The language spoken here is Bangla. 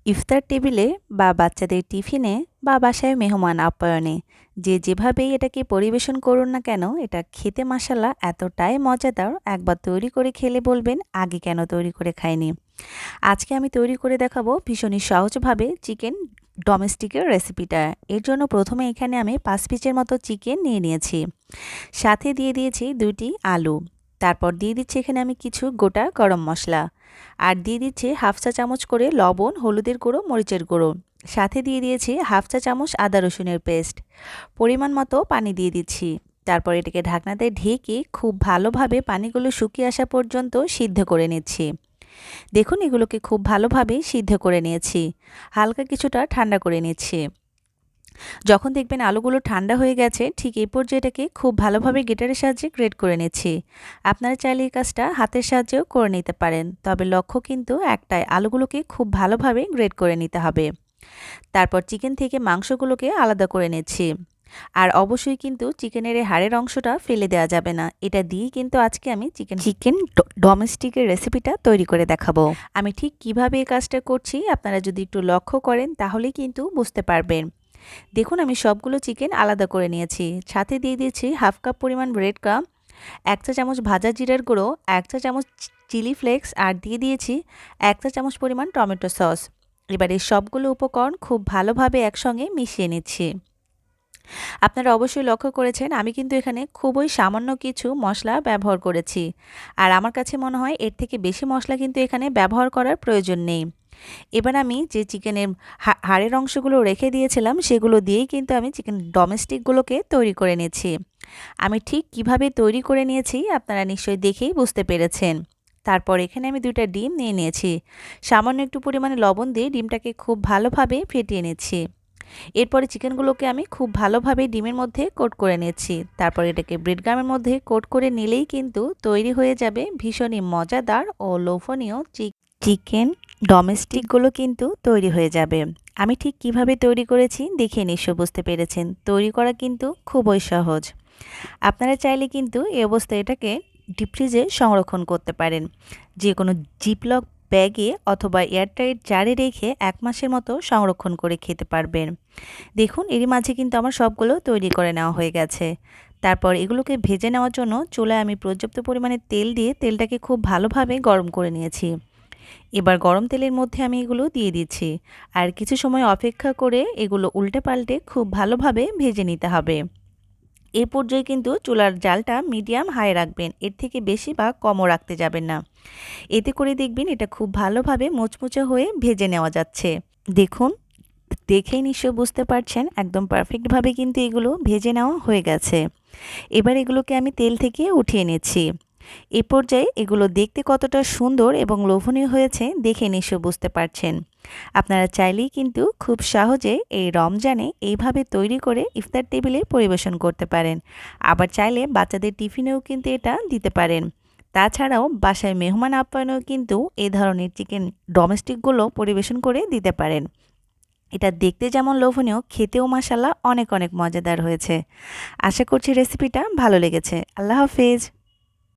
ইফতার টেবিলে বা বাচ্চাদের টিফিনে বা বাসায় মেহমান আপ্যায়নে যে যেভাবেই এটাকে পরিবেশন করুন না কেন, এটা খেতে মাশাআল্লাহ এতটাই মজাদার, একবার তৈরি করে খেলে বলবেন আগে কেন তৈরি করে খাইনি। আজকে আমি তৈরি করে দেখাবো ভীষণই সহজভাবে চিকেন ডোমেস্টিকের রেসিপিটা। এর জন্য প্রথমে এখানে আমি 5 পিসের মতো চিকেন নিয়ে নিয়েছি, সাথে দিয়ে দিয়েছি 2টি আলু। তারপর দিয়ে দিচ্ছি এখানে আমি কিছু গোটা গরম মশলা, আর দিয়ে দিচ্ছি হাফ চা চামচ করে লবণ, হলুদের গুঁড়ো, মরিচের গুঁড়ো। সাথে দিয়ে দিয়েছি হাফ চা চামচ আদা রসুনের পেস্ট। পরিমাণ মতো পানি দিয়ে দিচ্ছি। তারপর এটাকে ঢাকনাতে ঢেকে খুব ভালোভাবে পানিগুলো শুকিয়ে আসা পর্যন্ত সিদ্ধ করে নিচ্ছি। দেখুন এগুলোকে খুব ভালোভাবে সিদ্ধ করে নিয়েছি, হালকা কিছুটা ঠান্ডা করে নিচ্ছি। যখন দেখবেন আলুগুলো ঠান্ডা হয়ে গেছে, ঠিক এই পর্যায়ে এটাকে খুব ভালোভাবে গ্রেটারের সাহায্যে গ্রেট করে নিচ্ছি। আপনারা চাইলে এই কাজটা হাতের সাহায্যেও করে নিতে পারেন, তবে লক্ষ্য কিন্তু একটাই, আলুগুলোকে খুব ভালোভাবে গ্রেট করে নিতে হবে। তারপর চিকেন থেকে মাংসগুলোকে আলাদা করে নিচ্ছি। আর অবশ্যই কিন্তু চিকেনের এই হাড়ের অংশটা ফেলে দেওয়া যাবে না, এটা দিয়েই কিন্তু আজকে আমি চিকেন ডোমেস্টিকের রেসিপিটা তৈরি করে দেখাবো। আমি ঠিক কিভাবে এই কাজটা করছি আপনারা যদি একটু লক্ষ্য করেন তাহলেই কিন্তু বুঝতে পারবেন। দেখুন আমি সবগুলো চিকেন আলাদা করে নিয়েছি। সাথে দিয়ে দিয়েছি হাফ কাপ পরিমাণ ব্রেড ক্রাম্ব, 1 চা চামচ ভাজা জিরার গুঁড়ো, 1 চা চামচ চিলি ফ্লেক্স, আর দিয়ে দিয়েছি 1 চা চামচ পরিমাণ টমেটো সস। এবার এই সবগুলো উপকরণ খুব ভালোভাবে একসঙ্গে মিশিয়ে নিচ্ছি। আপনারা অবশ্যই লক্ষ্য করেছেন আমি কিন্তু এখানে খুবই সামান্য কিছু মশলা ব্যবহার করেছি, আর আমার কাছে মনে হয় এর থেকে বেশি মশলা কিন্তু এখানে ব্যবহার করার প্রয়োজন নেই। এবার আমি যে চিকেনের হাড়ের অংশগুলো রেখে দিয়েছিলাম সেগুলো দিয়েই কিন্তু আমি চিকেন ডোমেস্টিকগুলোকে তৈরি করে নিয়েছি। আমি ঠিক কিভাবে তৈরি করে নিয়েছি আপনারা নিশ্চয়ই দেখেই বুঝতে পেরেছেন। তারপর এখানে আমি 2টা ডিম নিয়ে নিয়েছি, সামান্য একটু পরিমাণে লবণ দিয়ে ডিমটাকে খুব ভালোভাবে ফেটিয়ে নিচ্ছি। এরপরে চিকেনগুলোকে আমি খুব ভালোভাবে ডিমের মধ্যে কোট করে নিচ্ছি। তারপর এটাকে ব্রেড ক্রাম্বের মধ্যে কোট করে নিলেই কিন্তু তৈরি হয়ে যাবে ভীষণই মজাদার ও লোভনীয় চিকেন ডোমেস্টিকগুলো কিন্তু তৈরি হয়ে যাবে। আমি ঠিক কিভাবে তৈরি করেছি দেখে নিশ্চয় বুঝতে পেরেছেন। তৈরি করা কিন্তু খুবই সহজ। আপনারা চাইলে কিন্তু এই অবস্থায় এটাকে ডিপ ফ্রিজে সংরক্ষণ করতে পারেন, যে কোনো জিপলক ব্যাগে অথবা এয়ারটাইট জারে রেখে 1 মাসের মতো সংরক্ষণ করে খেতে পারবেন। দেখুন এরই মাঝে কিন্তু আমার সবগুলো তৈরি করে নেওয়া হয়ে গেছে। তারপর এগুলোকে ভেজে নেওয়ার জন্য চুলায় আমি পর্যাপ্ত পরিমাণে তেল দিয়ে তেলটাকে খুব ভালোভাবে গরম করে নিয়েছি। এবার গরম তেলের মধ্যে আমি এগুলো দিয়ে দিচ্ছি, আর কিছু সময় অপেক্ষা করে এগুলো উল্টে পাল্টে খুব ভালোভাবে ভেজে নিতে হবে। এই পর্যায়ে কিন্তু চুলার জালটা মিডিয়াম হাই রাখবেন, এর থেকে বেশি বা কমও রাখতে যাবেন না। এতে করে দেখবেন এটা খুব ভালোভাবে মুচমুচে হয়ে ভেজে নেওয়া যাচ্ছে। দেখুন দেখেই নিশ্চয় বুঝতে পারছেন একদম পারফেক্টভাবে কিন্তু এগুলো ভেজে নেওয়া হয়ে গেছে। এবার এগুলোকে আমি তেল থেকে উঠিয়ে নিচ্ছি। এ পর্যায়ে এগুলো দেখতে কতটা সুন্দর এবং লোভনীয় হয়েছে দেখে নিশ্চয় বুঝতে পারছেন। আপনারা চাইলেই কিন্তু খুব সহজে এই রমজানে এইভাবে তৈরি করে ইফতার টেবিলে পরিবেশন করতে পারেন। আবার চাইলে বাচ্চাদের টিফিনেও কিন্তু এটা দিতে পারেন। তাছাড়াও বাসায় মেহমান আপ্যায়নেও কিন্তু এই ধরনের চিকেন ডোমেস্টিকগুলো পরিবেশন করে দিতে পারেন। এটা দেখতে যেমন লোভনীয়, খেতেও মাশাআল্লাহ অনেক অনেক মজাদার হয়েছে। আশা করছি রেসিপিটা ভালো লেগেছে। আল্লাহ হাফেজ।